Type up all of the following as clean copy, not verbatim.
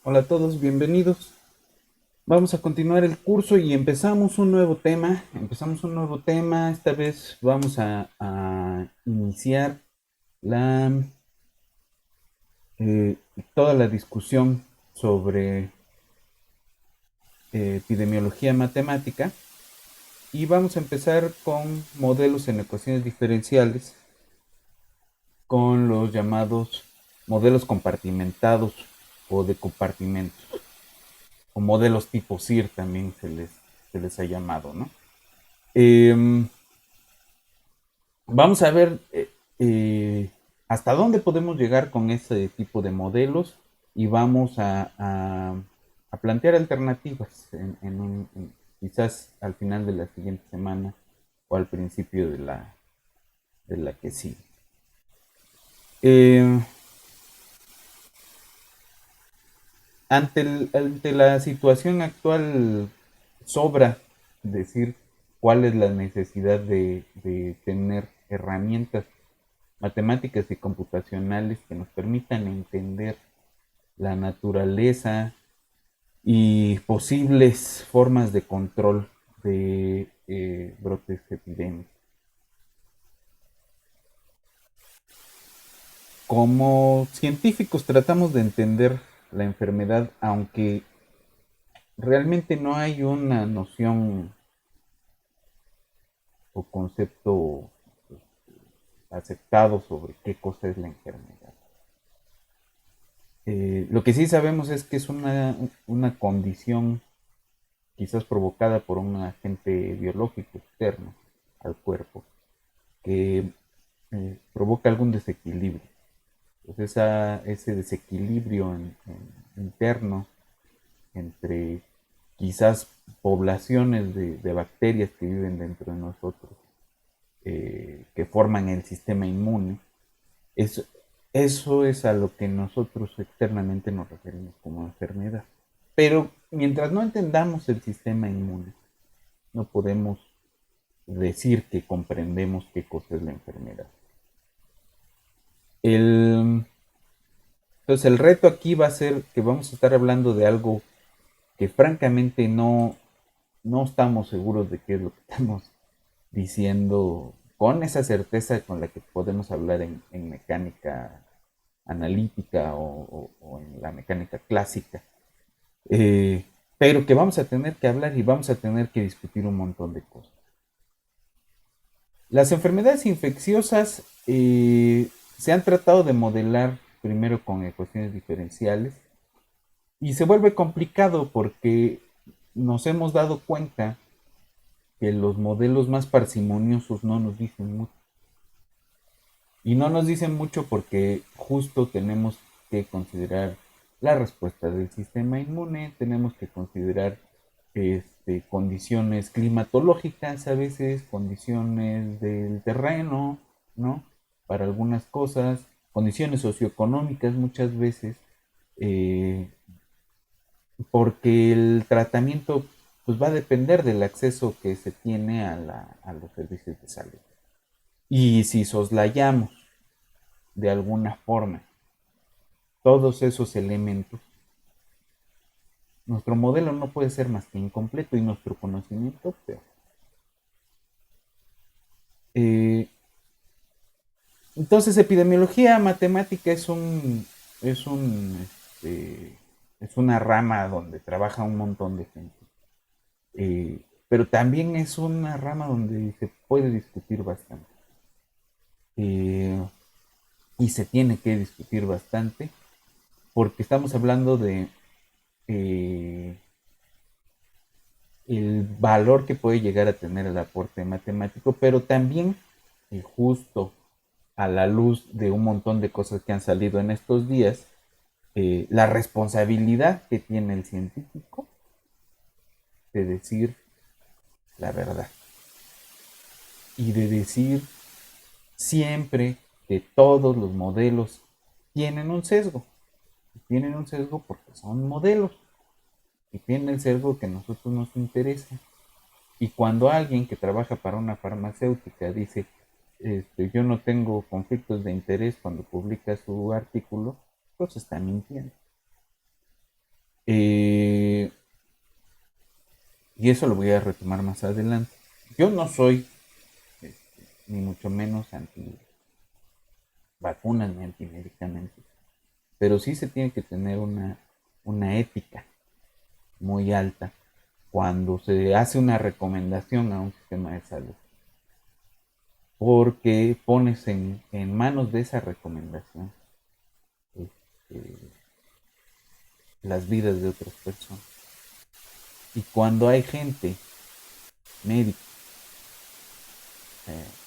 Hola a todos, bienvenidos. Vamos a continuar el curso y empezamos un nuevo tema. Esta vez vamos a iniciar la, eh, toda la discusión sobre epidemiología matemática y vamos a empezar con modelos en ecuaciones diferenciales, con los llamados modelos compartimentados o de compartimentos, o modelos tipo SIR también se les ha llamado, ¿no? Eh, Vamos a ver hasta dónde podemos llegar con este tipo de modelos y vamos a plantear alternativas quizás al final de la siguiente semana o al principio de la que sigue. Eh, ante la situación actual, sobra decir cuál es la necesidad de tener herramientas matemáticas y computacionales que nos permitan entender la naturaleza y posibles formas de control de brotes epidémicos. Como científicos tratamos de entender la enfermedad, aunque realmente no hay una noción o concepto aceptado sobre qué cosa es la enfermedad. Lo que sí sabemos es que es una condición quizás provocada por un agente biológico externo al cuerpo que provoca algún desequilibrio. Entonces ese desequilibrio interno entre quizás poblaciones de bacterias que viven dentro de nosotros, que forman el sistema inmune, eso, eso es a lo que nosotros externamente nos referimos como enfermedad. Pero mientras no entendamos el sistema inmune, no podemos decir que comprendemos qué cosa es la enfermedad. El, entonces el reto aquí va a ser que vamos a estar hablando de algo que francamente no estamos seguros de qué es lo que estamos diciendo con esa certeza con la que podemos hablar en mecánica analítica o en la mecánica clásica. Eh, pero que vamos a tener que hablar y vamos a tener que discutir un montón de cosas. Las enfermedades infecciosas se han tratado de modelar primero con ecuaciones diferenciales y se vuelve complicado porque nos hemos dado cuenta que los modelos más parsimoniosos no nos dicen mucho. Y no nos dicen mucho porque justo tenemos que considerar la respuesta del sistema inmune, tenemos que considerar condiciones climatológicas, a veces condiciones del terreno, ¿no? Para algunas cosas, condiciones socioeconómicas muchas veces, eh, porque el tratamiento pues va a depender del acceso que se tiene a los servicios de salud. Y si soslayamos de alguna forma todos esos elementos, nuestro modelo no puede ser más que incompleto y nuestro conocimiento peor. Eh, entonces, epidemiología matemática es un, este, es una rama donde trabaja un montón de gente. Pero también es una rama donde se puede discutir bastante. Eh, y se tiene que discutir bastante porque estamos hablando de eh, el valor que puede llegar a tener el aporte matemático, pero también justo a la luz de un montón de cosas que han salido en estos días, la responsabilidad que tiene el científico de decir la verdad y de decir siempre que todos los modelos tienen un sesgo. Tienen un sesgo porque son modelos y tienen el sesgo que a nosotros nos interesa. Y cuando alguien que trabaja para una farmacéutica dice, yo no tengo conflictos de interés cuando publica su artículo, pues está mintiendo. Eh, y eso lo voy a retomar más adelante. Yo no soy, ni mucho menos anti vacunas ni antimedicamentos, pero sí se tiene que tener una ética muy alta cuando se hace una recomendación a un sistema de salud, porque pones en manos de esa recomendación este, las vidas de otras personas. Y cuando hay gente, médicos,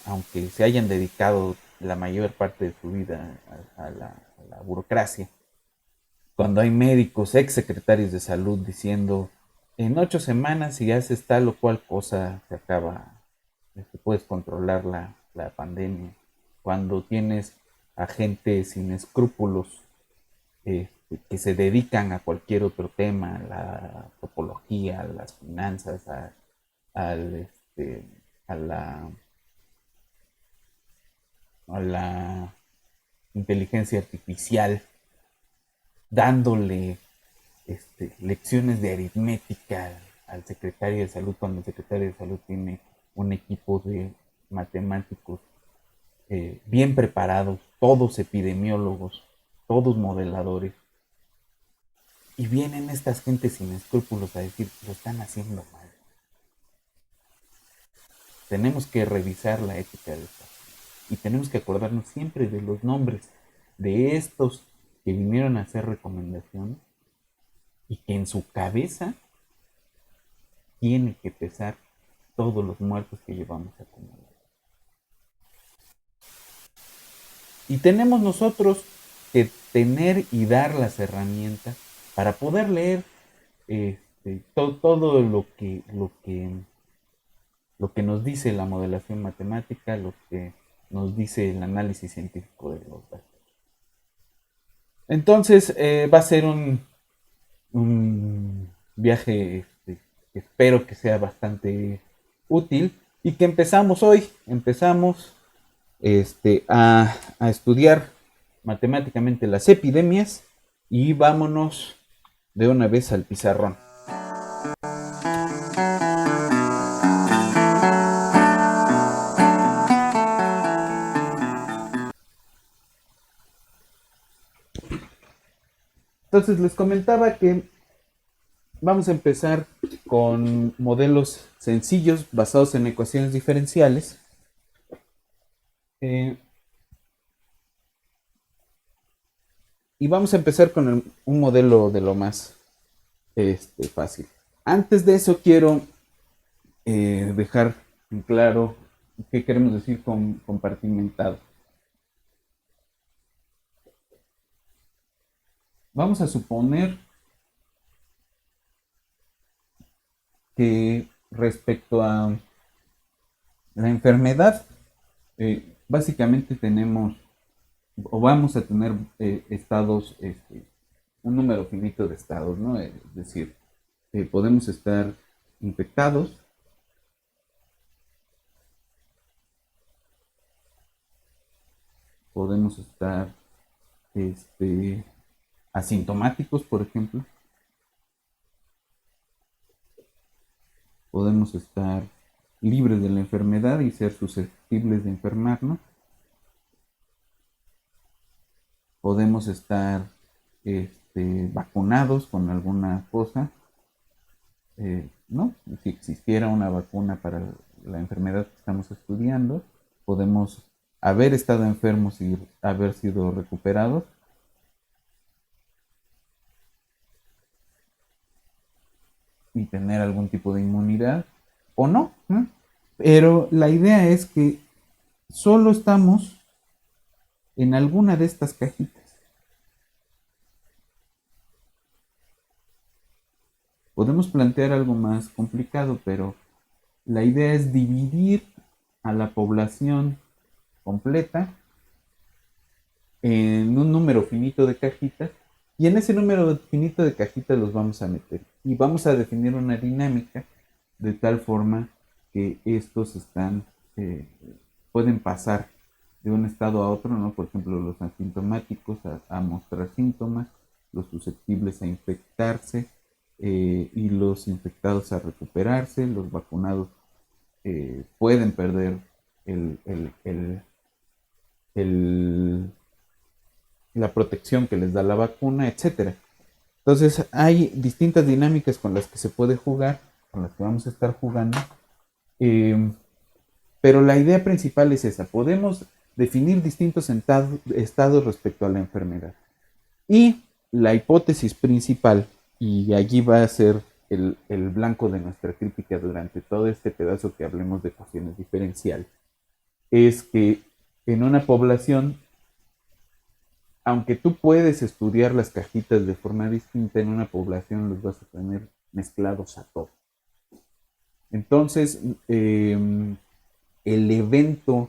aunque se hayan dedicado la mayor parte de su vida a la burocracia, cuando hay médicos, ex secretarios de salud diciendo, en 8 semanas si haces tal o cual cosa se acaba, puedes controlar la pandemia. Cuando tienes a gente sin escrúpulos que se dedican a cualquier otro tema, a la topología, a las finanzas, al, a, la, a la inteligencia artificial, dándole lecciones de aritmética al secretario de salud cuando el secretario de salud tiene un equipo de matemáticos bien preparados, todos epidemiólogos, todos modeladores, y vienen estas gentes sin escrúpulos a decir, lo están haciendo mal. Tenemos que revisar la ética de esto y tenemos que acordarnos siempre de los nombres de estos que vinieron a hacer recomendaciones y que en su cabeza tiene que pesar todos los muertos que llevamos acumulados. Y tenemos nosotros que tener y dar las herramientas para poder leer todo lo que nos dice la modelación matemática, lo que nos dice el análisis científico de los datos. Entonces va a ser un viaje que espero que sea bastante útil y que empezamos hoy, empezamos a estudiar matemáticamente las epidemias y vámonos de una vez al pizarrón. Entonces les comentaba que vamos a empezar con modelos sencillos basados en ecuaciones diferenciales. Eh, y vamos a empezar con un modelo de lo más fácil. Antes de eso quiero dejar en claro qué queremos decir con compartimentado. Vamos a suponer que respecto a la enfermedad, básicamente tenemos o vamos a tener estados, un número finito de estados, ¿no? Es decir, podemos estar infectados, podemos estar asintomáticos, por ejemplo, podemos estar libres de la enfermedad y ser susceptibles de enfermarnos, podemos estar vacunados con alguna cosa, ¿no? Si existiera una vacuna para la enfermedad que estamos estudiando, podemos haber estado enfermos y haber sido recuperados. Y tener algún tipo de inmunidad o no, ¿no? Pero la idea es que solo estamos en alguna de estas cajitas. Podemos plantear algo más complicado, pero la idea es dividir a la población completa en un número finito de cajitas y en ese número finito de cajitas los vamos a meter y vamos a definir una dinámica de tal forma que estos pueden pasar de un estado a otro, ¿no? Por ejemplo, los asintomáticos a mostrar síntomas, los susceptibles a infectarse y los infectados a recuperarse. Los vacunados pueden perder el, el, el, el, la protección que les da la vacuna, etcétera. Entonces hay distintas dinámicas con las que se puede jugar, con las que vamos a estar jugando, eh, pero la idea principal es esa. Podemos definir distintos estados respecto a la enfermedad. Y la hipótesis principal, y allí va a ser el blanco de nuestra crítica durante todo este pedazo que hablemos de ecuaciones diferenciales, es que en una población, aunque tú puedes estudiar las cajitas de forma distinta, en una población los vas a tener mezclados a todos. Entonces, el evento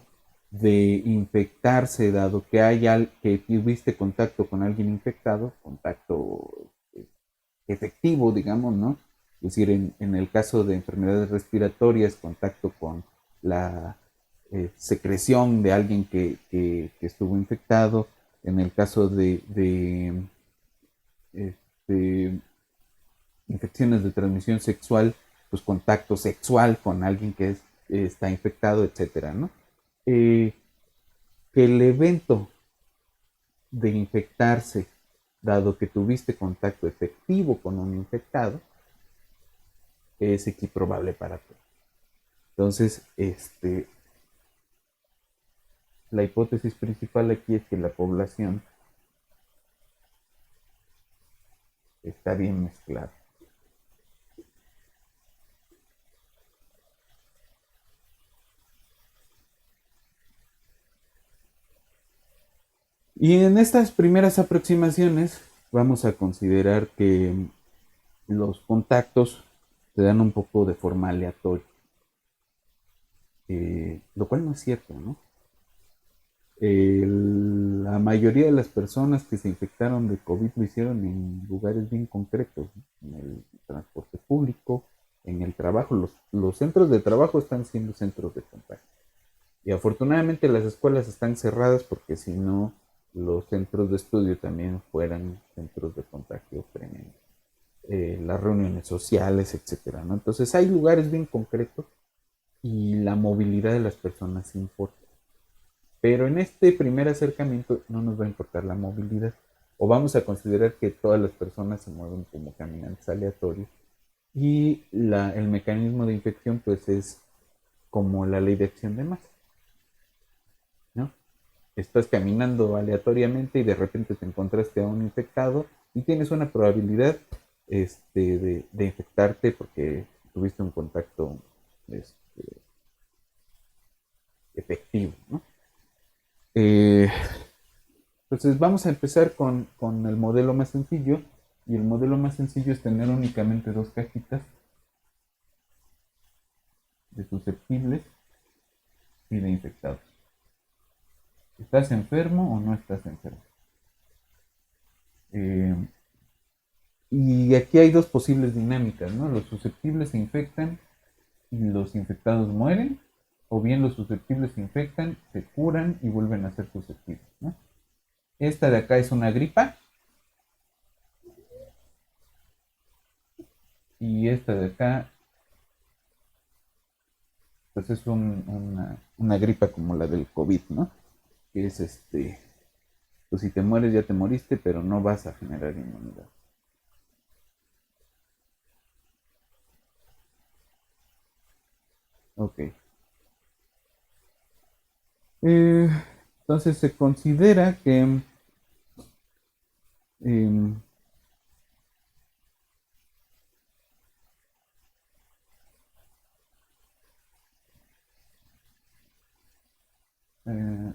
de infectarse, dado que que tuviste contacto con alguien infectado, contacto efectivo, digamos, ¿no? Es decir, en el caso de enfermedades respiratorias, contacto con la secreción de alguien que estuvo infectado. En el caso de este, infecciones de transmisión sexual, pues contacto sexual con alguien que está infectado, etcétera, ¿no? Eh, que el evento de infectarse, dado que tuviste contacto efectivo con un infectado, es equiprobable para todos. Entonces, la hipótesis principal aquí es que la población está bien mezclada. Y en estas primeras aproximaciones vamos a considerar que los contactos se dan un poco de forma aleatoria, lo cual no es cierto, ¿no? La mayoría de las personas que se infectaron de COVID lo hicieron en lugares bien concretos, ¿no? En el transporte público, en el trabajo. Los centros de trabajo están siendo centros de contagio. Y afortunadamente las escuelas están cerradas porque si no, los centros de estudio también fueran centros de contagio tremendo. Las reuniones sociales, etcétera, ¿no? Entonces hay lugares bien concretos y la movilidad de las personas importa. Pero en este primer acercamiento no nos va a importar la movilidad. O vamos a considerar que todas las personas se mueven como caminantes aleatorios. Y el mecanismo de infección pues es como la ley de acción de masa, ¿no? Estás caminando aleatoriamente y de repente te encontraste a un infectado y tienes una probabilidad de infectarte porque tuviste un contacto este, efectivo, ¿no? Eh, Entonces vamos a empezar con el modelo más sencillo, y el modelo más sencillo es tener únicamente dos cajitas de susceptibles y de infectados. ¿Estás enfermo o no estás enfermo? Eh, y aquí hay dos posibles dinámicas, ¿no? Los susceptibles se infectan y los infectados mueren, o bien los susceptibles se infectan, se curan y vuelven a ser susceptibles, ¿no? Esta de acá es una gripa y esta de acá pues es una gripa como la del COVID, ¿no? Que es pues si te mueres ya te moriste, pero no vas a generar inmunidad. Ok. Eh, entonces se considera que eh, eh,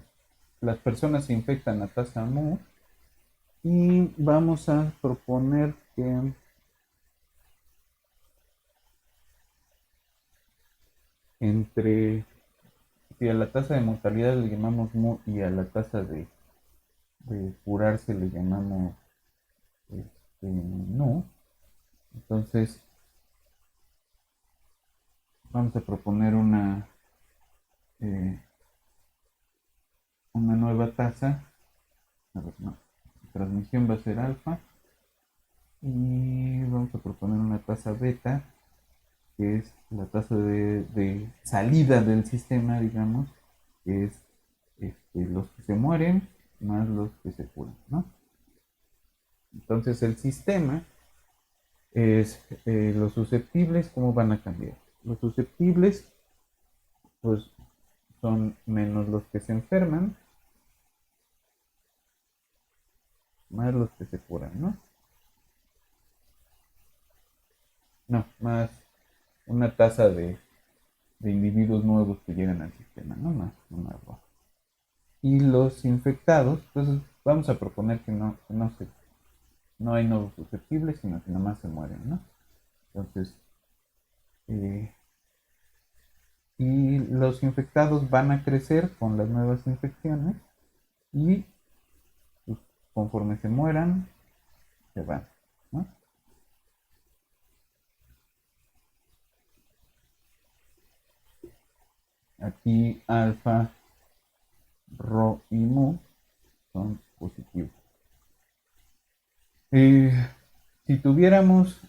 las personas se infectan a tasa mu y vamos a proponer que entre, si a la tasa de mortalidad le llamamos mu y a la tasa de curarse le llamamos no, entonces vamos a proponer eh, una nueva tasa. A ver, no, la transmisión va a ser alfa Y vamos a proponer una tasa beta, que es la tasa de salida del sistema, digamos, que es los que se mueren más los que se curan, ¿no? Entonces el sistema es los susceptibles, ¿cómo van a cambiar? Los susceptibles, pues, son menos los que se enferman, más los que se curan, ¿no? No, más una tasa de individuos nuevos que llegan al sistema, ¿no? Más, una más. Y los infectados, entonces vamos a proponer no hay nuevos susceptibles, sino que nomás se mueren, ¿no? Entonces, eh, y los infectados van a crecer con las nuevas infecciones y pues, conforme se mueran, se van, ¿no? Aquí alfa, rho y mu son positivos. Eh, si tuviéramos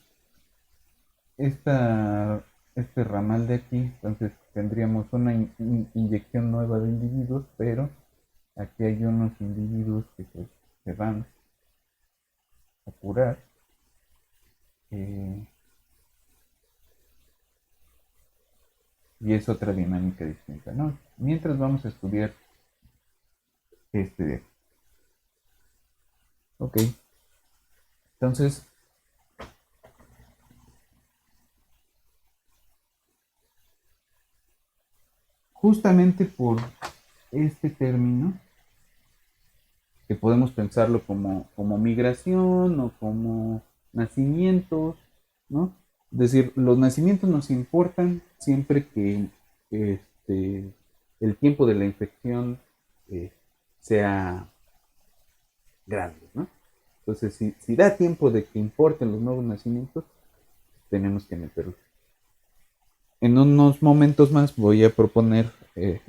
esta, este ramal de aquí, entonces tendríamos una inyección nueva de individuos, pero aquí hay unos individuos que pues, se van a curar. eh, y es otra dinámica distinta, ¿no? Mientras vamos a estudiar este de aquí. Ok, entonces, justamente por este término, que podemos pensarlo como migración o como nacimientos, ¿no? Es decir, los nacimientos nos importan siempre que este, el tiempo de la infección eh, sea grande, ¿no? Entonces, si da tiempo de que importen los nuevos nacimientos, tenemos que meterlos. En unos momentos más voy a proponer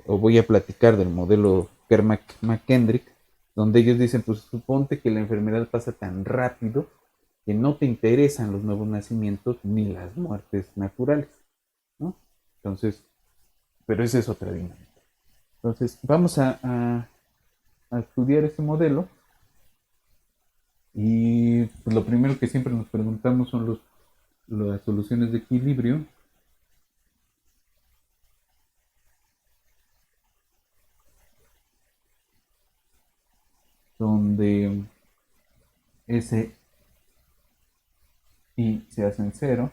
o voy a platicar del modelo Kermack-McKendrick, donde ellos dicen, pues suponte que la enfermedad pasa tan rápido que no te interesan los nuevos nacimientos ni las muertes naturales, ¿no? Entonces, pero esa es otra dinámica. Entonces, vamos a estudiar ese modelo y pues, lo primero que siempre nos preguntamos son las soluciones de equilibrio, donde S y se hacen cero.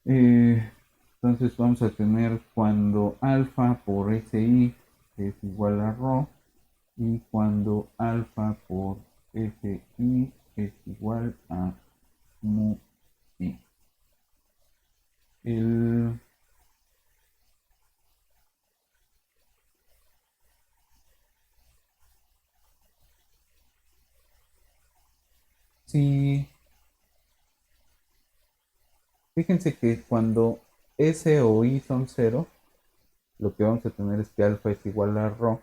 Entonces vamos a tener cuando alfa por SI es igual a rho y cuando alfa por SI es igual a mu i. El, si fíjense que cuando S o I son cero, lo que vamos a tener es que alfa es igual a rho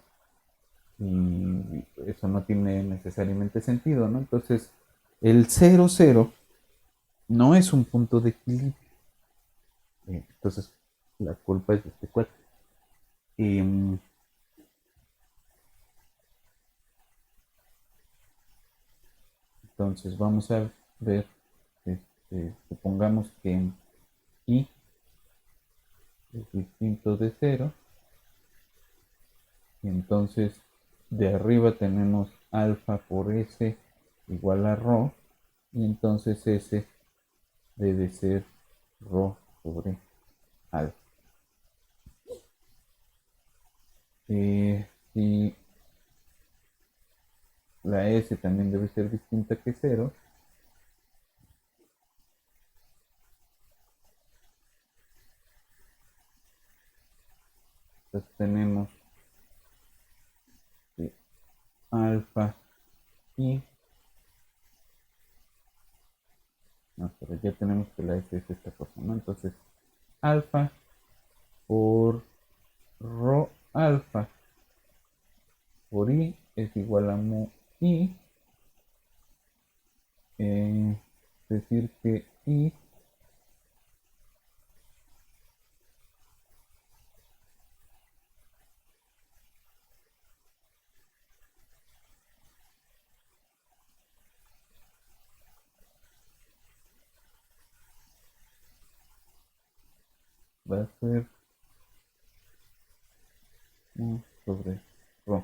y eso no tiene necesariamente sentido, ¿no? Entonces, el cero cero no es un punto de equilibrio. Entonces, la culpa es de este cuate. Y, entonces, vamos a ver, supongamos que I es distinto de cero, y entonces de arriba tenemos alfa por S igual a rho, y entonces S debe ser rho sobre alfa. Si la S también debe ser distinta que cero, entonces tenemos que alfa y no, pero ya tenemos que la S es esta cosa, ¿no? Entonces alfa por rho alfa por I es igual a mu I va a ser mu sobre rho.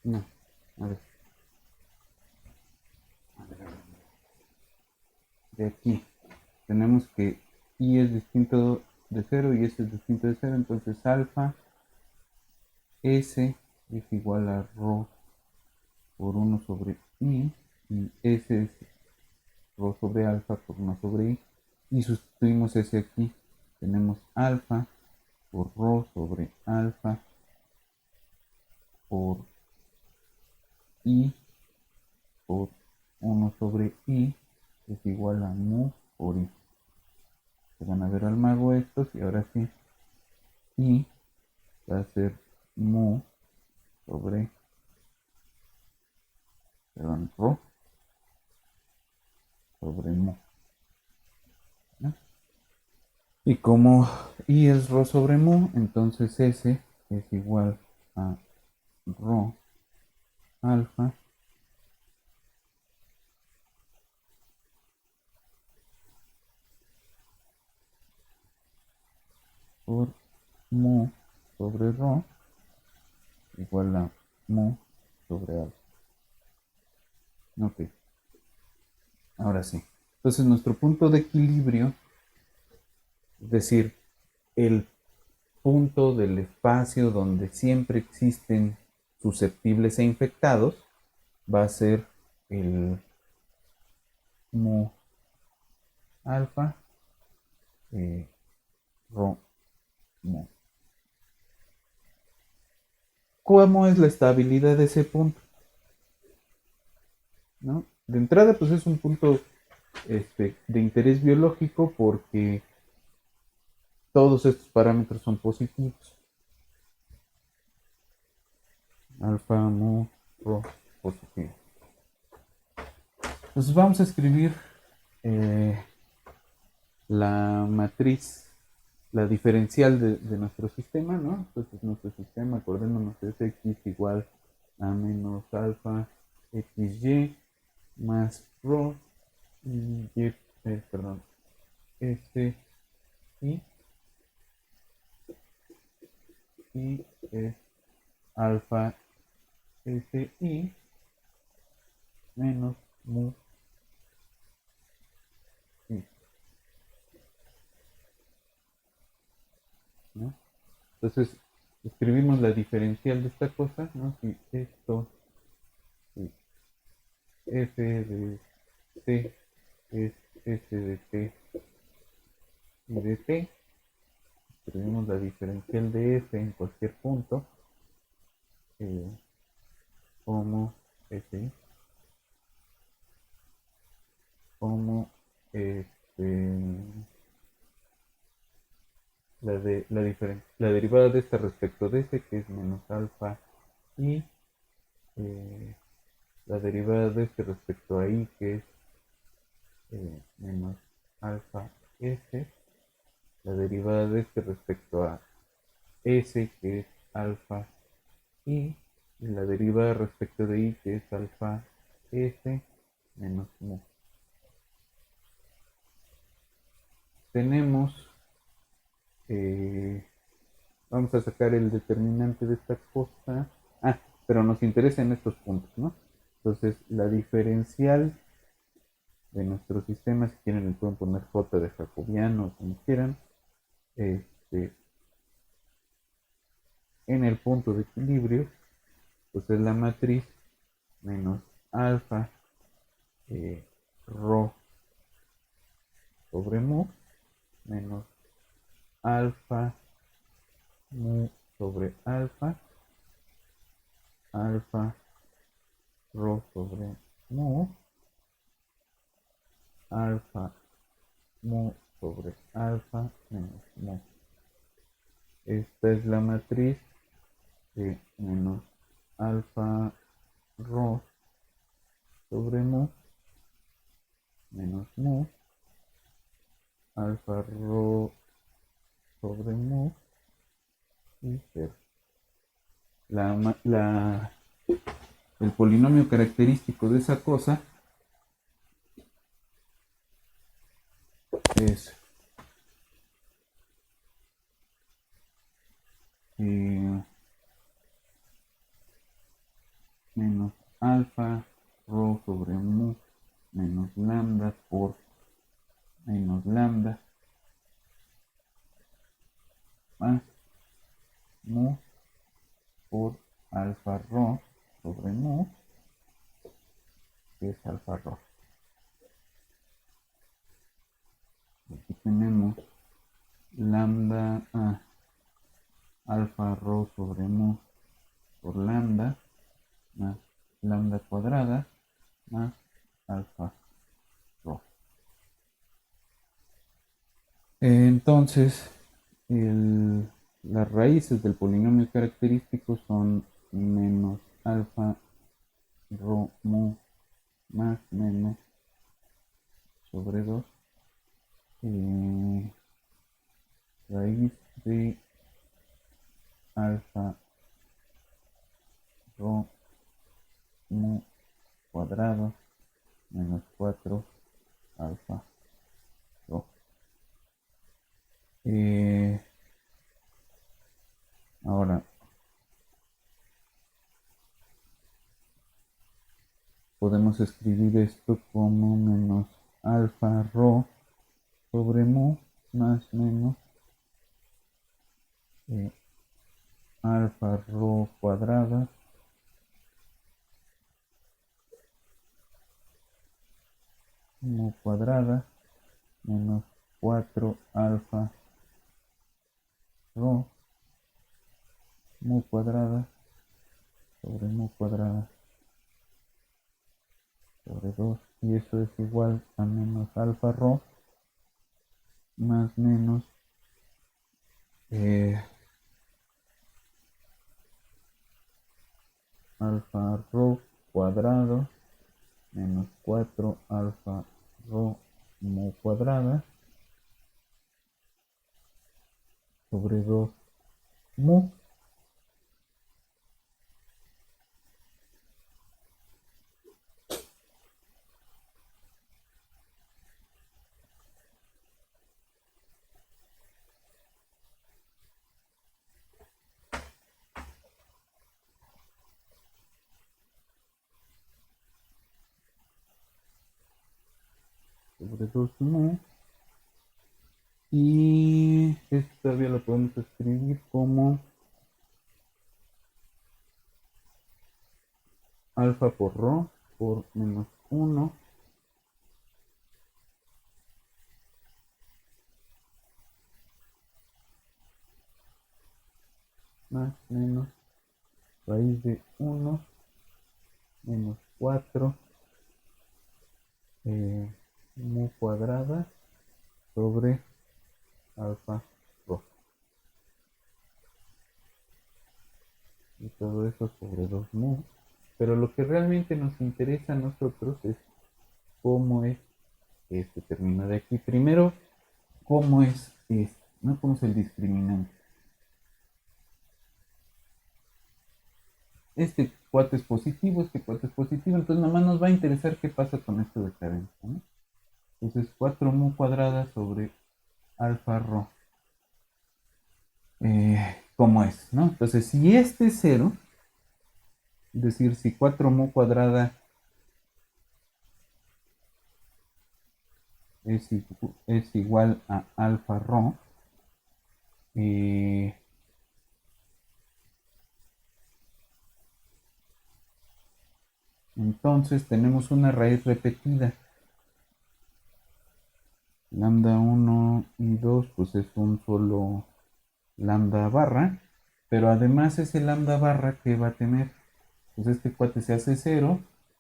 No, a ver, de aquí tenemos que i es distinto de 0 y s es distinto de 0, entonces alfa s es igual a rho por 1 sobre i, y s es rho sobre alfa por 1 sobre i, y sustituimos s aquí, tenemos alfa por rho sobre alfa por i por 1 sobre i es igual a mu por i. Se van a ver al mago estos, y ahora sí, i va a ser mu sobre, perdón, rho sobre mu, ¿no? Y como i es rho sobre mu, entonces s es igual a rho alfa por mu sobre rho igual a mu sobre alfa. Ok, ahora sí. Entonces nuestro punto de equilibrio, es decir, el punto del espacio donde siempre existen susceptibles e infectados, va a ser el mu alfa rho mu. ¿Cómo es la estabilidad de ese punto? ¿No? De entrada, pues es un punto de interés biológico porque todos estos parámetros son positivos. Alfa, mu, rho, positivo. Entonces vamos a escribir la matriz, la diferencial de nuestro sistema, ¿no? Entonces nuestro sistema, acordémonos, es x igual a menos alfa xy más rho y, perdón, s y es alfa si menos mu i, ¿no? Entonces escribimos la diferencial de esta cosa, ¿no? Si esto, si f de t es s de t y de t, escribimos la diferencial de f en cualquier punto eh, como f, como la derivada de esta respecto de este, que es menos alfa, y la derivada de este respecto a i, que es menos alfa s, la derivada de este respecto a s, que es alfa i, y la derivada respecto de i, que es alfa s menos mu. Tenemos, vamos a sacar el determinante de esta cosa. Ah, pero nos interesan estos puntos, ¿no? Entonces, la diferencial de nuestro sistema, si quieren le pueden poner J de jacobiano, como quieran, en el punto de equilibrio, pues es la matriz menos alfa rho sobre mu menos alfa mu sobre alfa, alfa rho sobre mu, alfa mu sobre alfa menos mu. Esta es la matriz de menos alfa rho sobre mu menos mu alfa rho sobre mu y 0. El polinomio característico de esa cosa es menos alfa rho sobre mu menos lambda por menos lambda más mu por alfa rho sobre mu, que es alfa rho. Aquí tenemos lambda alfa rho sobre mu por lambda más lambda cuadrada más alfa rho. Entonces, las raíces del polinomio característico son menos alfa rho mu más menos sobre 2 raíz de alfa rho mu cuadrado menos 4 alfa rho. Ahora podemos escribir esto como menos alfa rho sobre mu más menos alfa rho cuadrada mu cuadrada menos 4 alfa rho mu cuadrada sobre mu cuadrada sobre 2, y eso es igual a menos alfa rho más menos alfa rho cuadrado menos 4 alfa rho mu cuadrada sobre 2 mu. Sobre 2 mu, y esto todavía lo podemos escribir como alfa por rho por menos 1 más menos raíz de 1 menos 4 mu cuadrada sobre alfa rho, y todo eso sobre 2 mu. Pero lo que realmente nos interesa a nosotros es cómo es este término de aquí. Primero, cómo es este, ¿no? ¿Cómo es el discriminante? Este cuate es positivo, este cuate es positivo, entonces nada más nos va a interesar qué pasa con esto de cadencia, ¿no? Entonces 4 mu cuadrada sobre alfa rho. ¿Cómo es? ¿No? Entonces, si este es 0, es decir, si 4 mu cuadrada es igual a alfa rho, entonces tenemos una raíz repetida. Lambda 1 y 2 pues es un solo lambda barra, pero además ese lambda barra que va a tener, pues este cuate se hace 0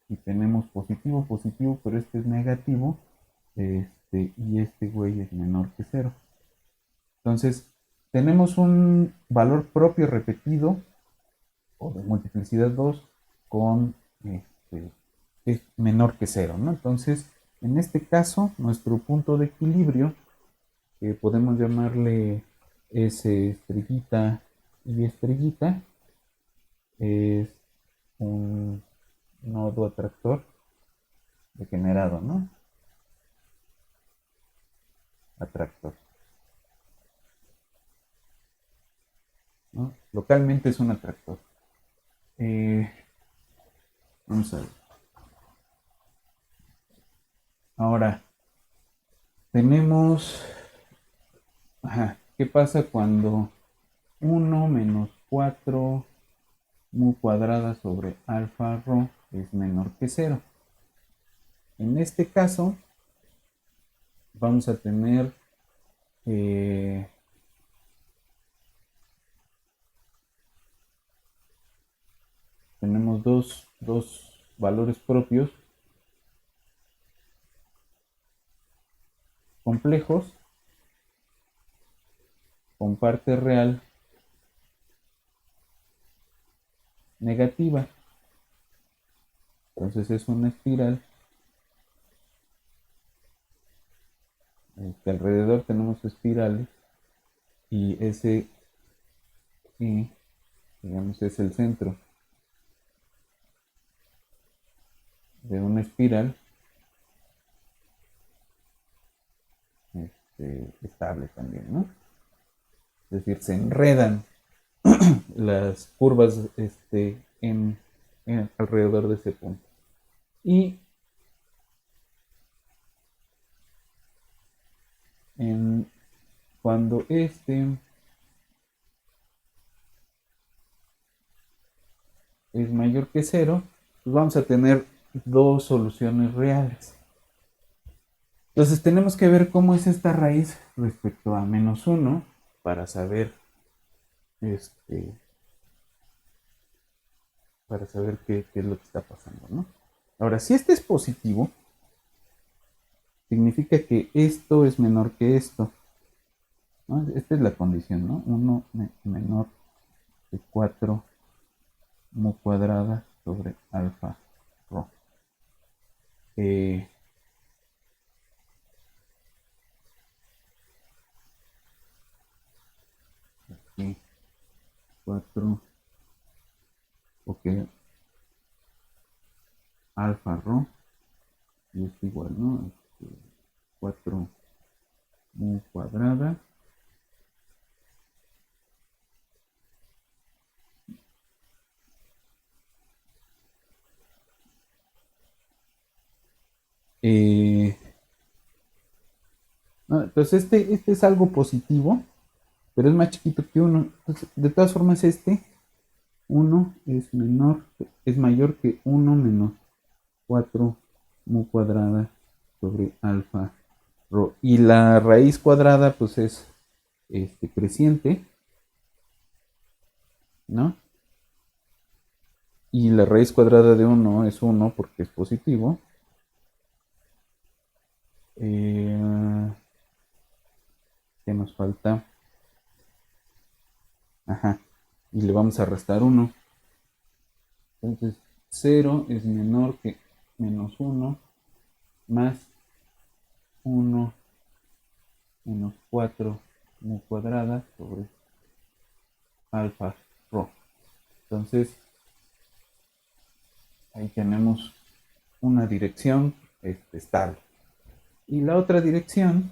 y tenemos positivo, positivo, pero este es negativo, y este güey es menor que cero. Entonces, tenemos un valor propio repetido o de multiplicidad 2 con es menor que cero, ¿no? Entonces, en este caso, nuestro punto de equilibrio, que podemos llamarle S estrellita y estrellita, es un nodo atractor degenerado, ¿no? Atractor, ¿no? Localmente es un atractor. Eh, Vamos a ver. Ahora, tenemos... Ajá, ¿qué pasa cuando uno menos 4 mu cuadrada sobre alfa rho es menor que cero? En este caso, vamos a tener tenemos dos valores propios complejos con parte real negativa. Entonces es una espiral que alrededor tenemos espirales y ese y, digamos, es el centro de una espiral estable también, ¿no? Es decir, se enredan las curvas alrededor de ese punto. Y cuando es mayor que cero, pues vamos a tener dos soluciones reales. Entonces tenemos que ver cómo es esta raíz respecto a menos 1 para saber este, qué es lo que está pasando, ¿no? Ahora, si este es positivo, significa que esto es menor que esto, ¿no? Esta es la condición, ¿no? 1 menor que 4 mu cuadrada sobre alfa rho. Eh, aquí 4, ok, alfa rho, y es igual, ¿no? 4 mu cuadrada eh, no, entonces este es algo positivo, pero es más chiquito que 1. Entonces, de todas formas, 1 es mayor que 1 menos 4 mu cuadrada sobre alfa rho. Y la raíz cuadrada, pues es creciente, ¿no? Y la raíz cuadrada de 1 es 1 porque es positivo. ¿Qué nos falta? Ajá. Y le vamos a restar 1. Entonces, 0 es menor que menos 1 más 1 menos 4 mu cuadrada sobre alfa rho. Entonces, ahí tenemos una dirección estable. Y la otra dirección,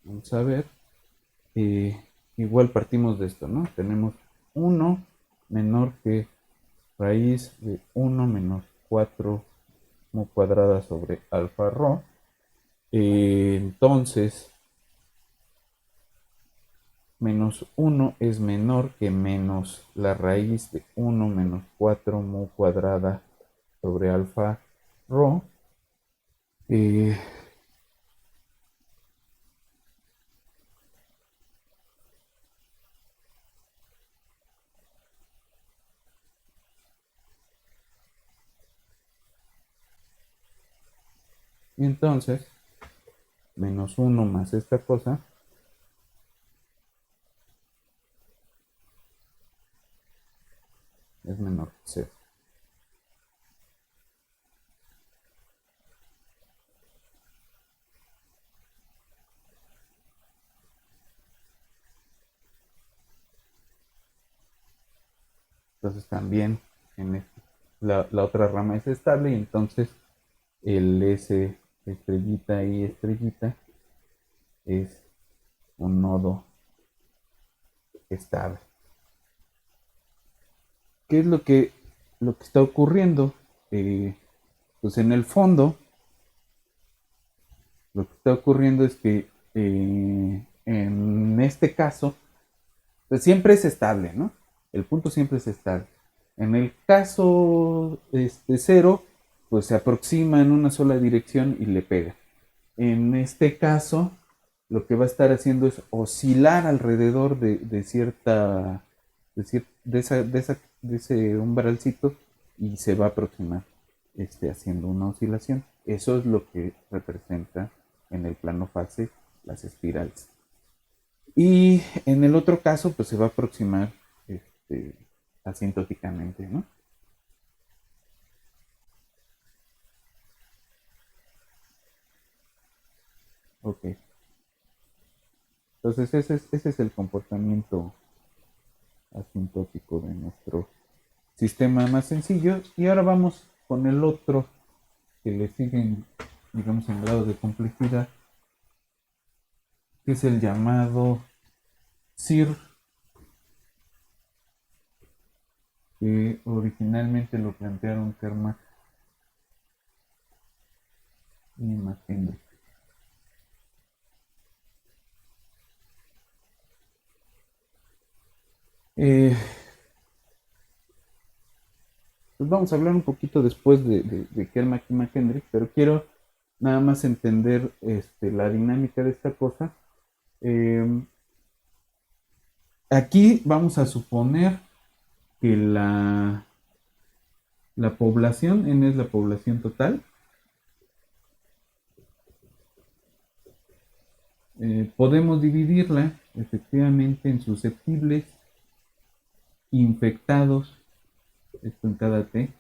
vamos a ver, igual partimos de esto, ¿no? Tenemos 1 menor que raíz de 1 menos 4 mu cuadrada sobre alfa rho. Entonces, menos 1 es menor que menos la raíz de 1 menos 4 mu cuadrada sobre alfa rho. Eh, Y entonces, menos 1 más esta cosa es menor que 0. Entonces también en la otra rama es estable y entonces el S estrellita y estrellita es un nodo estable. ¿Qué es lo que está ocurriendo? Pues en el fondo, lo que está ocurriendo es que en este caso, pues siempre es estable, ¿no? El punto siempre es estable. En el caso cero, pues se aproxima en una sola dirección y le pega. En este caso, lo que va a estar haciendo es oscilar alrededor de cierta, de ese umbralcito y se va a aproximar haciendo una oscilación. Eso es lo que representa en el plano fase las espirales. Y en el otro caso, pues se va a aproximar este, asintóticamente, ¿no? Ok. Entonces ese es el comportamiento asintótico de nuestro sistema más sencillo. Y ahora vamos con el otro que le siguen, digamos, en grado de complejidad, que es el llamado CIR, que originalmente lo plantearon Kermack y McHenry. Eh, pues vamos a hablar un poquito después de Kermack y McHenry, pero quiero nada más entender la dinámica de esta cosa. Eh, Aquí vamos a suponer que la población, N es la población total, podemos dividirla efectivamente en susceptibles, infectados, esto en cada T,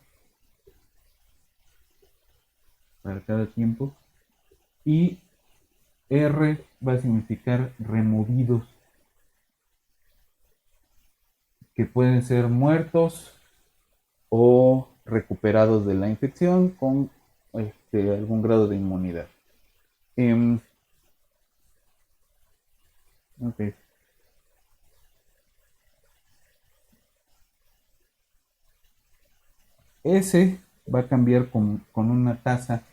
para cada tiempo, y R va a significar removidos, que pueden ser muertos o recuperados de la infección con algún grado de inmunidad. Eh, okay. S va a cambiar con una tasa.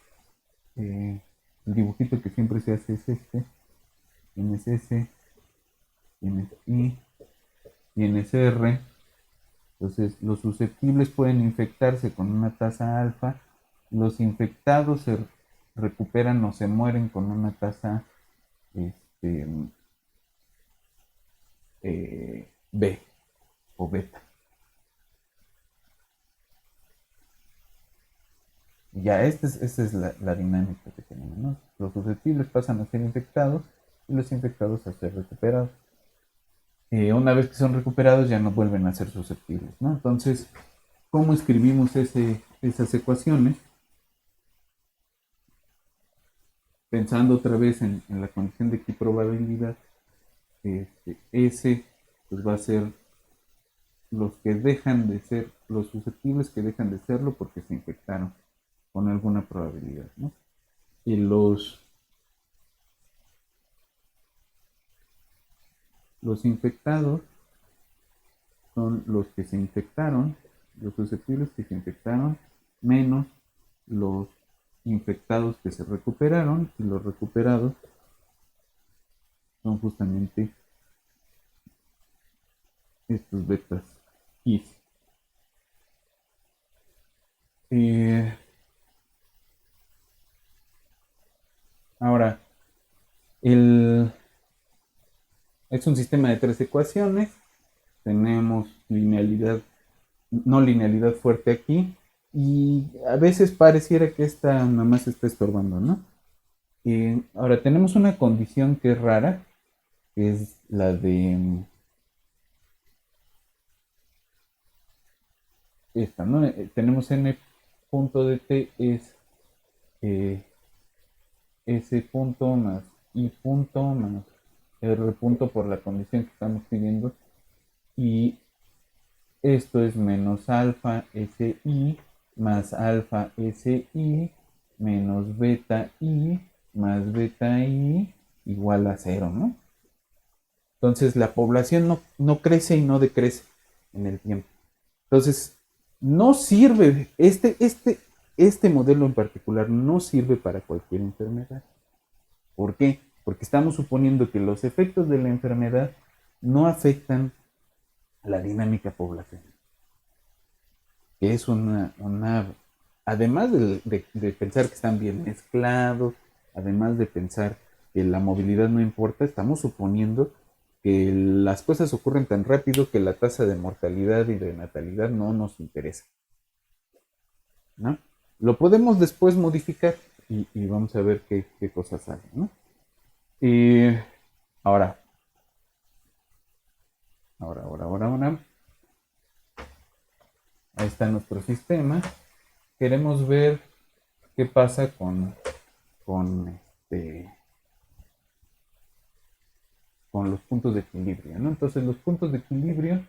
El dibujito que siempre se hace es este. Tienes S, tienes I, tienes R. Entonces, los susceptibles pueden infectarse con una tasa alfa. Los infectados se recuperan o se mueren con una tasa este, B o beta. Ya, esta es la dinámica que tenemos, ¿no? Los susceptibles pasan a ser infectados y los infectados a ser recuperados. Una vez que son recuperados ya no vuelven a ser susceptibles, ¿no? Entonces, ¿cómo escribimos esas ecuaciones? Pensando otra vez en la condición de equiprobabilidad, S pues va a ser los que dejan de ser, los susceptibles que dejan de serlo porque se infectaron con alguna probabilidad, ¿no? Y los infectados son los que se infectaron, los susceptibles que se infectaron, menos los infectados que se recuperaron, y los recuperados son justamente estos betas Is. Eh, Ahora, el, es un sistema de tres ecuaciones. Tenemos linealidad, no linealidad fuerte aquí, Y a veces pareciera que esta nada más está estorbando, ¿no? Ahora tenemos una condición que es rara, que es la de esta, ¿no? Tenemos n punto de t es eh, s punto más i punto más r punto por la condición que estamos pidiendo, y esto es menos alfa si más alfa si menos beta i más beta i igual a cero, ¿no? Entonces la población no crece y no decrece en el tiempo. Entonces, no sirve, este modelo en particular no sirve para cualquier enfermedad. ¿Por qué? Porque estamos suponiendo que los efectos de la enfermedad no afectan a la dinámica poblacional, que es además de pensar que están bien mezclados, además de pensar que la movilidad no importa, estamos suponiendo que las cosas ocurren tan rápido que la tasa de mortalidad y de natalidad no nos interesa, ¿no? Lo podemos después modificar y vamos a ver qué cosas salen, ¿no? Y ahora, ahora, ahí está nuestro sistema. Queremos ver qué pasa con, este, con los puntos de equilibrio, ¿no? Entonces los puntos de equilibrio,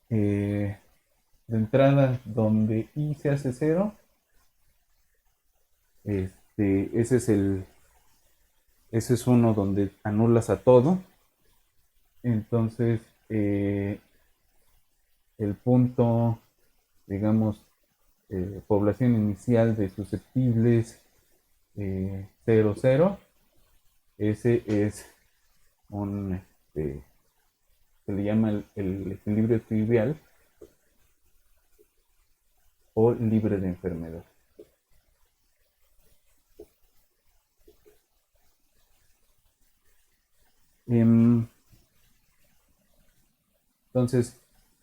eh, de entrada donde i se hace cero, ese es ese es uno donde anulas a todo. Entonces el punto, digamos, población inicial de susceptibles 0, 0, ese es un, se le llama el equilibrio trivial o libre de enfermedad. Entonces,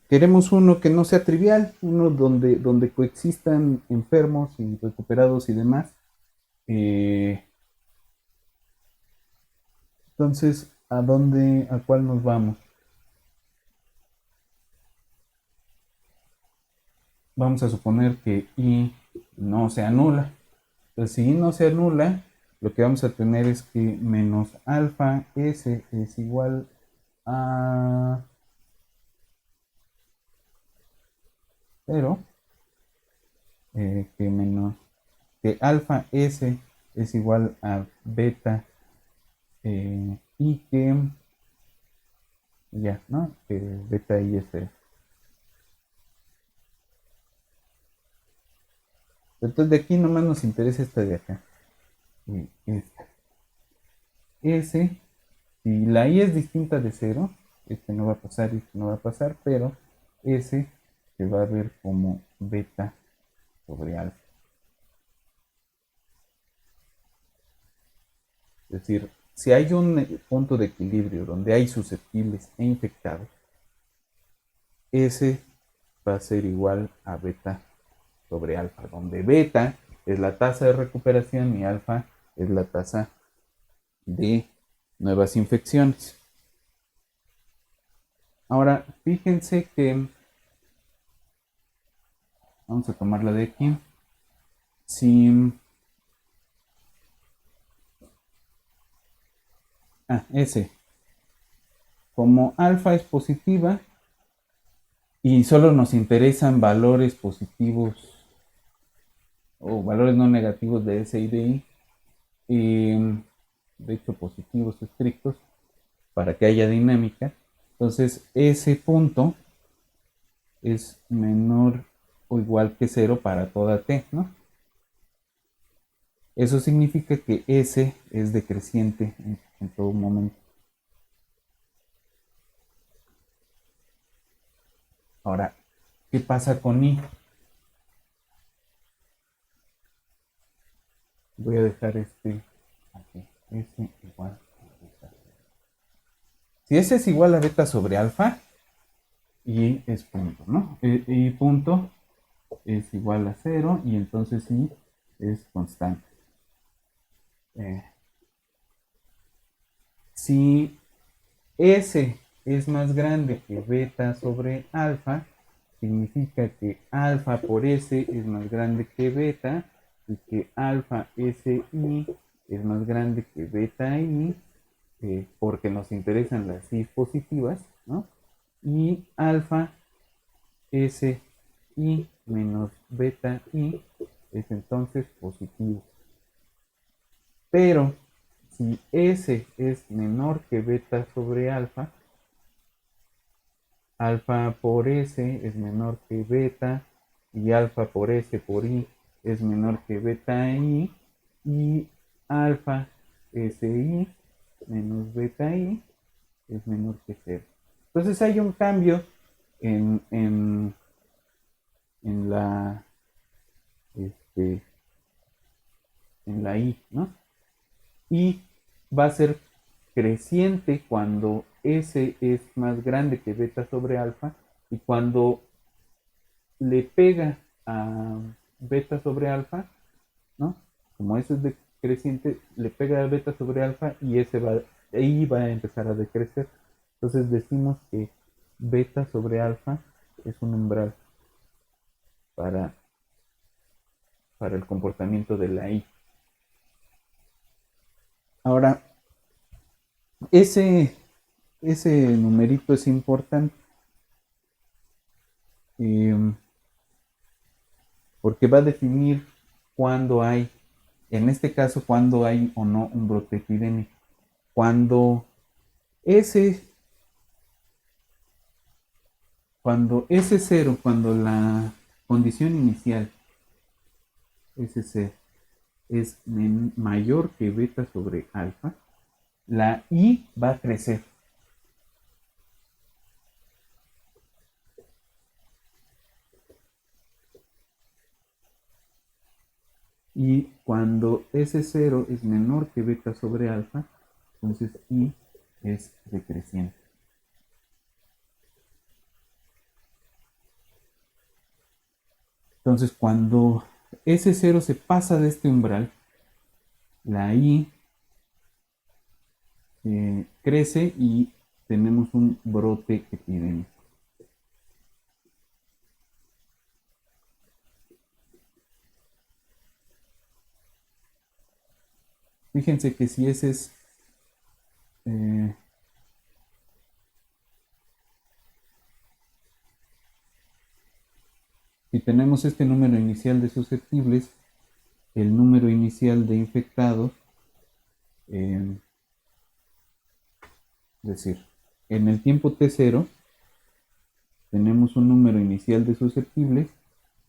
queremos uno que no sea trivial, uno donde coexistan enfermos y recuperados y demás. Eh, entonces, a cuál nos vamos? Vamos a suponer que i no se anula. Entonces, si i no se anula, lo que vamos a tener es que menos alfa s es igual a 0, que menos que alfa s es igual a beta, y que ya, ¿no? Que beta i es 0. Entonces de aquí nomás nos interesa esta de acá. Y esta. S, si la i es distinta de 0, este no va a pasar y este no va a pasar, pero S se va a ver como beta sobre alfa. Es decir, si hay un punto de equilibrio donde hay susceptibles e infectados, S va a ser igual a beta sobre alfa, donde beta es la tasa de recuperación y alfa es la tasa de nuevas infecciones. Ahora, fíjense que vamos a tomarla de aquí. Si S, como alfa es positiva y solo nos interesan valores positivos o valores no negativos de S y de I, de hecho positivos estrictos, para que haya dinámica. Entonces ese punto es menor o igual que 0 para toda t, ¿no? Eso significa que S es decreciente en todo momento. Ahora, ¿qué pasa con I? Voy a dejar este aquí. S igual a beta. Si S es igual a beta sobre alfa, y es punto, ¿no? Y punto es igual a cero y entonces sí es constante. Eh, si S es más grande que beta sobre alfa, significa que alfa por S es más grande que beta y que alfa SI es más grande que beta I, porque nos interesan las I positivas, ¿no? Y alfa SI menos beta I es entonces positivo. Pero si S es menor que beta sobre alfa, alfa por S es menor que beta y alfa por S por I es menor que beta I y alfa SI menos beta I es menor que cero. Entonces hay un cambio en, en, en la este, en la I, ¿no? Y va a ser creciente cuando S es más grande que beta sobre alfa y cuando le pega a beta sobre alfa, ¿no? Como S es decreciente, le pega a beta sobre alfa y ahí va a empezar a decrecer. Entonces decimos que beta sobre alfa es un umbral para, para el comportamiento de la I. Ahora, ese, ese numerito es importante eh, porque va a definir cuándo hay, en este caso, cuándo hay o no un brote epidémico. Cuando ese, cuando ese cero, cuando la condición inicial, ese cero, es mayor que beta sobre alfa, la I va a crecer. Y cuando ese cero es menor que beta sobre alfa, entonces I es decreciente. Entonces, cuando ese cero se pasa de este umbral, la I crece y tenemos un brote epidémico. Fíjense que si ese es eh, si tenemos este número inicial de susceptibles, el número inicial de infectados, eh, es decir, en el tiempo t0 tenemos un número inicial de susceptibles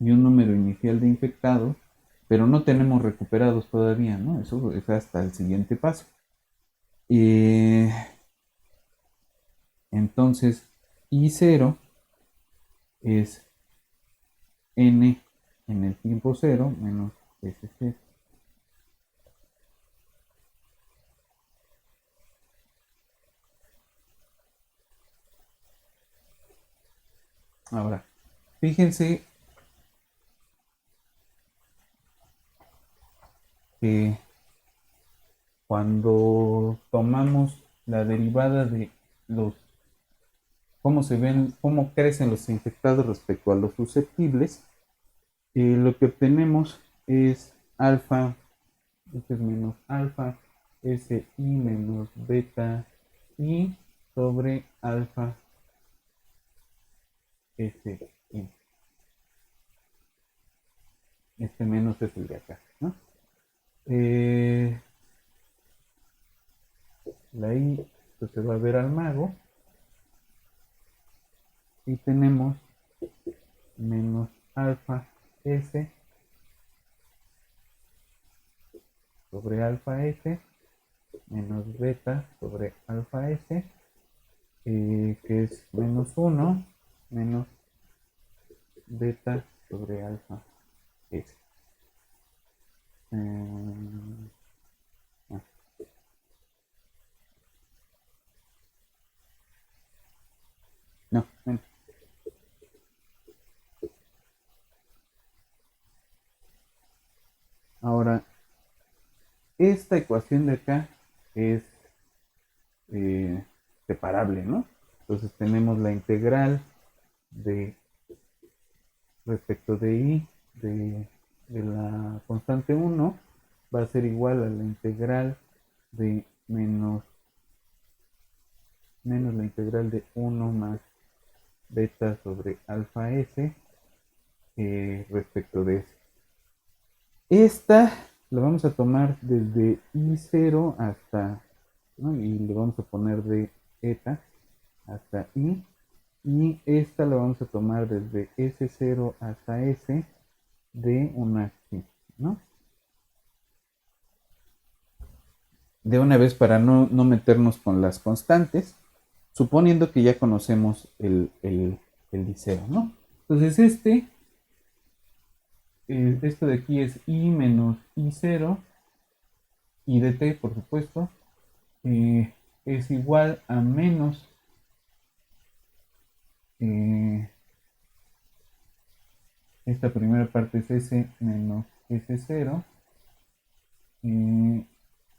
y un número inicial de infectados, pero no tenemos recuperados todavía, ¿no? Eso es hasta el siguiente paso. Entonces, I0 es n en el tiempo 0 menos S0. Ahora, fíjense que cuando tomamos la derivada de los cómo se ven, cómo crecen los infectados respecto a los susceptibles, lo que obtenemos es alfa, este es menos alfa, SI menos beta I sobre alfa SI. Este menos es el de acá, ¿no? Eh, la I pues, se va a ver al mago y tenemos menos alfa S sobre alfa S menos beta sobre alfa S, que es menos 1 menos beta sobre alfa S. Ah, no, esta ecuación de acá es separable, ¿no? Entonces tenemos la integral de respecto de i de la constante 1 va a ser igual a la integral de menos la integral de 1 más beta sobre alfa s respecto de s. Esta la vamos a tomar desde i0 hasta, ¿no? Y le vamos a poner de eta hasta i. Y esta la vamos a tomar desde S0 hasta S de una phi, ¿no? De una vez para no meternos con las constantes, suponiendo que ya conocemos el liceo, ¿no? Entonces esto de aquí es i menos i0 y de t, por supuesto, es igual a menos esta primera parte es s menos s0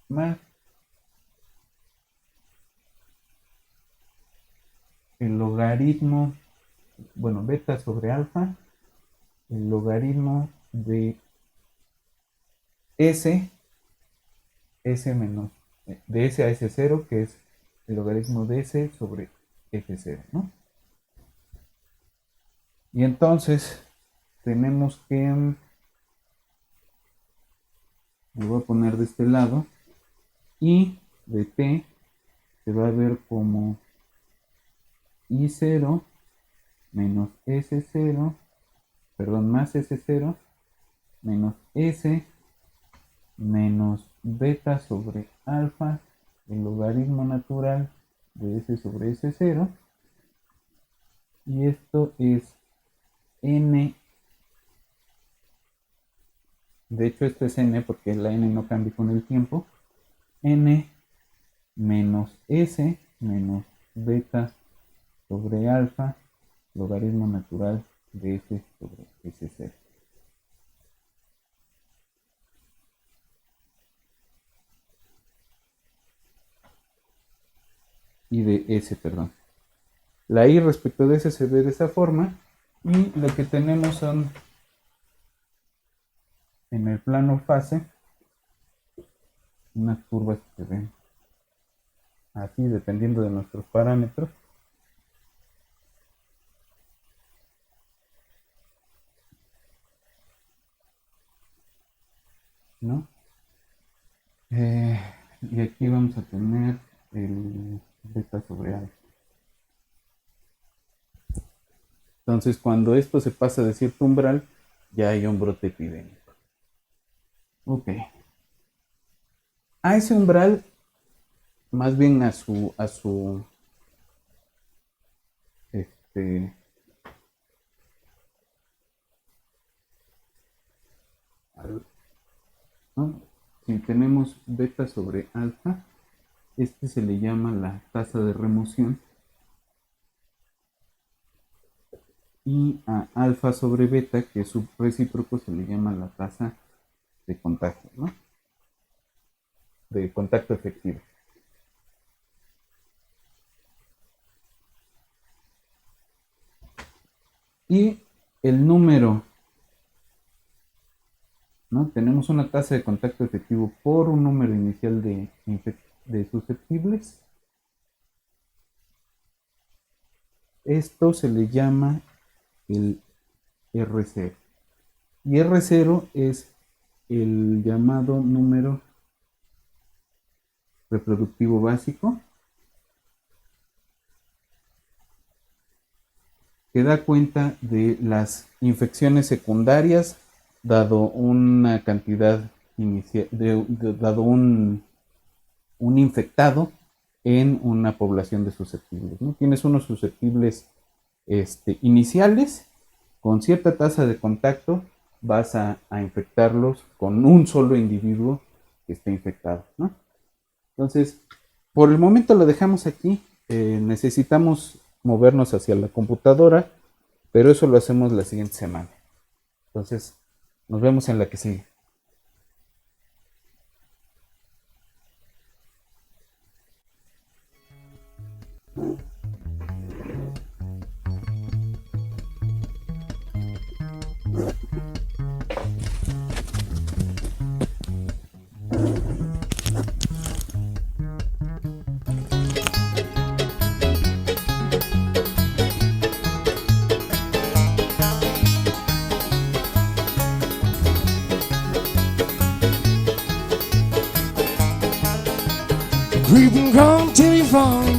más el logaritmo, bueno, beta sobre alfa, el logaritmo de s menos, de s a s0, que es el logaritmo de s sobre s0, ¿no? Y entonces tenemos que, lo voy a poner de este lado, y de t se va a ver como i0 menos s0, perdón, más s0 menos s menos beta sobre alfa, el logaritmo natural de s sobre s0, y esto es n, de hecho esto es n porque la n no cambia con el tiempo, n menos s menos beta sobre alfa, logaritmo natural de s sobre s0. Y de s, perdón. La i respecto de s se ve de esa forma, y lo que tenemos son, en el plano fase, unas curvas que se ven así dependiendo de nuestros parámetros, ¿no? Y aquí vamos a tener el beta sobre alfa. Entonces, cuando esto se pasa de cierto umbral, ya hay un brote epidémico. Ok. A ese umbral, más bien a su ¿no? Si tenemos beta sobre alfa, este se le llama la tasa de remoción, y a alfa sobre beta, que es su recíproco, se le llama la tasa de contagio, ¿no? De contacto efectivo. Y el número, ¿no? Tenemos una tasa de contacto efectivo por un número inicial de susceptibles. Esto se le llama el R0. Y R0 es el llamado número reproductivo básico, que da cuenta de las infecciones secundarias dado una cantidad inicial, dado un infectado en una población de susceptibles, ¿no? Tienes unos susceptibles iniciales, con cierta tasa de contacto vas a infectarlos con un solo individuo que esté infectado, ¿no? Entonces, por el momento lo dejamos aquí. Necesitamos movernos hacia la computadora, pero eso lo hacemos la siguiente semana. Entonces, nos vemos en la que sigue. Creep and crawl till you fall